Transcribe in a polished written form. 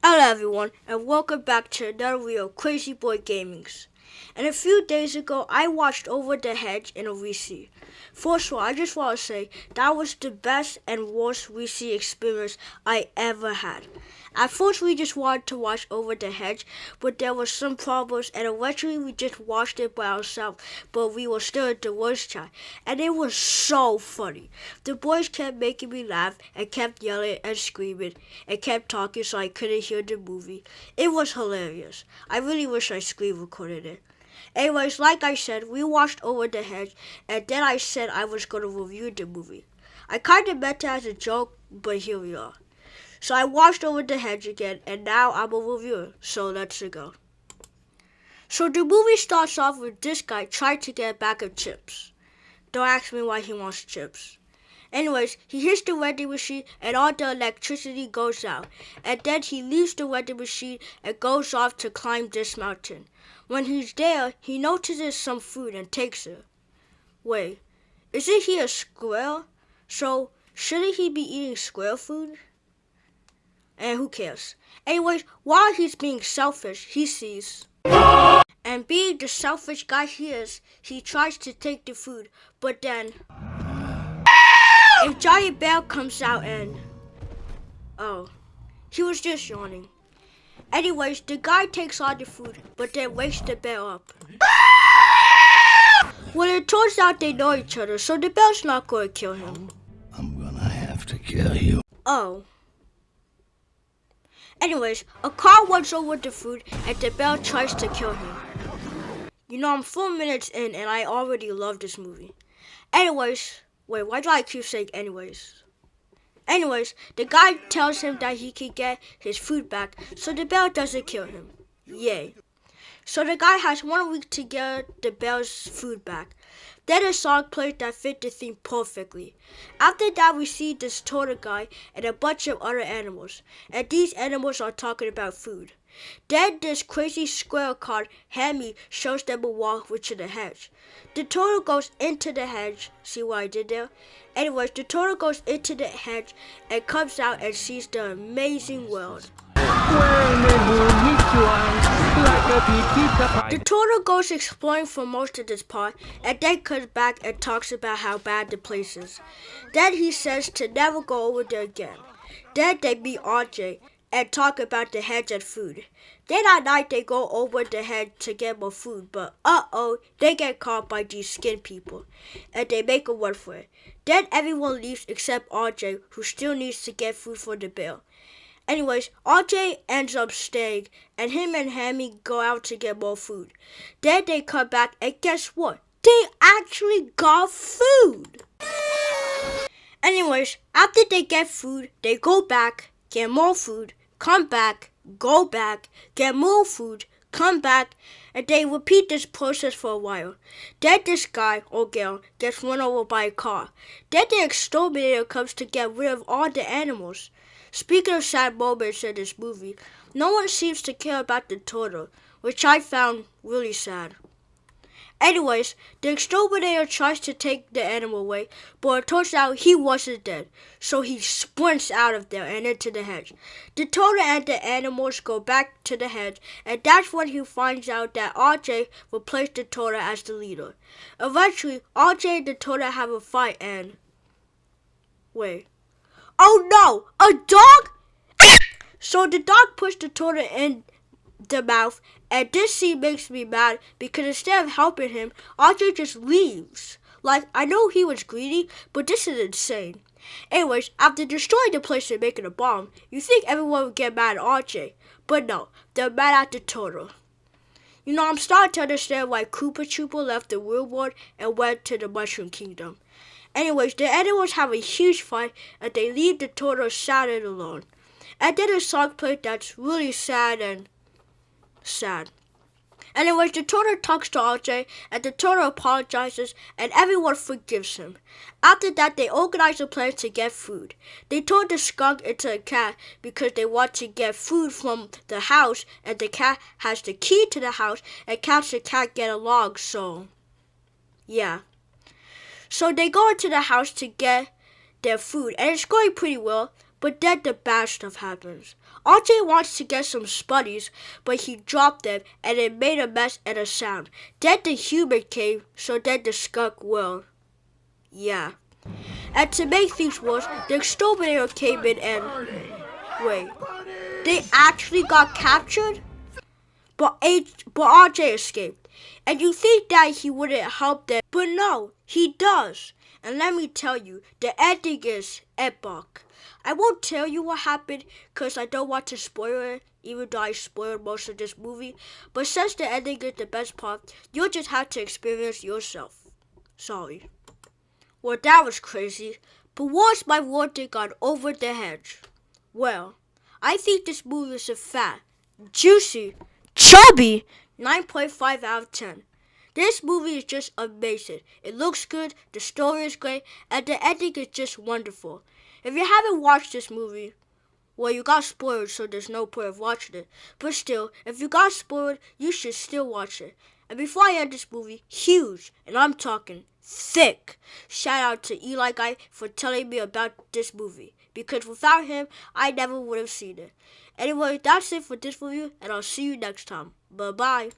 Hello everyone, and welcome back to another video of CrazyBoy Gamingz. And a few days ago, I watched Over the Hedge in a VC. First of all, I just want to say that was the best and worst VC experience I ever had. At first, we just wanted to watch Over the Hedge, but there were some problems, and eventually we just watched it by ourselves, but we were still in the voice chat, and it was so funny. The boys kept making me laugh, and kept yelling and screaming, and kept talking so I couldn't hear the movie. It was hilarious. I really wish I screen recorded it. Anyways, like I said, we watched Over the Hedge, and then I said I was going to review the movie. I kind of meant it as a joke, but here we are. So I watched Over the Hedge again, and now I'm a reviewer, so let's go. So the movie starts off with this guy trying to get a bag of chips. Don't ask me why he wants chips. Anyways, he hits the vending machine and all the electricity goes out. And then he leaves the vending machine and goes off to climb this mountain. When he's there, he notices some food and takes it. Wait, isn't he a squirrel? So, shouldn't he be eating squirrel food? And who cares? Anyways, while he's being selfish, he sees. And being the selfish guy he is, he tries to take the food, but then a giant bear comes out and... oh, he was just yawning. Anyways, the guy takes all the food, but then wakes the bear up. Well, it turns out they know each other, so the bear's not going to kill him. I'm gonna have to kill you. Oh. Anyways, a car runs over the food and the bear tries to kill him. You know, I'm 4 minutes in and I already love this movie. Anyways, wait, why do I keep saying anyways? Anyways, the guy tells him that he can get his food back, so the bear doesn't kill him. Yay. So the guy has 1 week to get the bear's food back. Then a song plays that fit the theme perfectly. After that, we see this turtle guy and a bunch of other animals, and these animals are talking about food. Then this crazy squirrel called Hammy shows them a walk to the hedge. The turtle goes into the hedge. See what I did there? Anyways, the turtle goes into the hedge and comes out and sees the amazing world. The turtle goes exploring for most of this part and then comes back and talks about how bad the place is. Then he says to never go over there again. Then they meet RJ and talk about the hedge and food. Then at night they go over the hedge to get more food, but they get caught by these skin people and they make a run for it. Then everyone leaves except RJ, who still needs to get food for the bear. Anyways, RJ ends up staying, and him and Hammy go out to get more food. Then they come back, and guess what? They actually got food! Anyways, after they get food, they go back, get more food, come back, go back, get more food, come back, and they repeat this process for a while. Then this guy or girl gets run over by a car. Then the exterminator comes to get rid of all the animals. Speaking of sad moments in this movie, no one seems to care about the turtle, which I found really sad. Anyways, the exterminator tries to take the animal away, but it turns out he wasn't dead, so he sprints out of there and into the hedge. The turtle and the animals go back to the hedge, and that's when he finds out that RJ replaced the turtle as the leader. Eventually, RJ and the turtle have a fight and... wait. Oh no! A dog? So the dog pushed the turtle in the mouth, and this scene makes me mad because instead of helping him, RJ just leaves. Like, I know he was greedy, but this is insane. Anyways, after destroying the place and making a bomb, you think everyone would get mad at RJ, but no, they're mad at the turtle. You know, I'm starting to understand why Koopa Troopa left the real world and went to the Mushroom Kingdom. Anyways, the animals have a huge fight and they leave the turtle sad and alone. And then a song plays that's really sad and sad. Anyways, the turtle talks to RJ and the turtle apologizes and everyone forgives him. After that, they organize a plan to get food. They turn the skunk into a cat because they want to get food from the house, and the cat has the key to the house and cats and cat get along, so yeah. So they go into the house to get their food, and it's going pretty well, but then the bad stuff happens. RJ wants to get some spuddies, but he dropped them and it made a mess and a sound. Then the human came, so then the skunk will. Yeah. And to make things worse, the exterminator came in and... Wait. They actually got captured? But RJ escaped. And you think that he wouldn't help them, but no, he does. And let me tell you, the ending is epic. I won't tell you what happened because I don't want to spoil it, even though I spoiled most of this movie. But since the ending is the best part, you'll just have to experience yourself. Sorry. Well, that was crazy. But what's my verdict on Over the Hedge? Well, I think this movie is a fat, juicy, chubby 9.5 out of 10. This movie is just amazing. It looks good, the story is great, and the ending is just wonderful. If you haven't watched this movie, well, you got spoiled, so there's no point of watching it. But still, if you got spoiled, you should still watch it. And before I end this movie, huge, and I'm talking thick, shout out to Eli Guy for telling me about this movie. Because without him, I never would have seen it. Anyway, that's it for this review, and I'll see you next time. Bye-bye.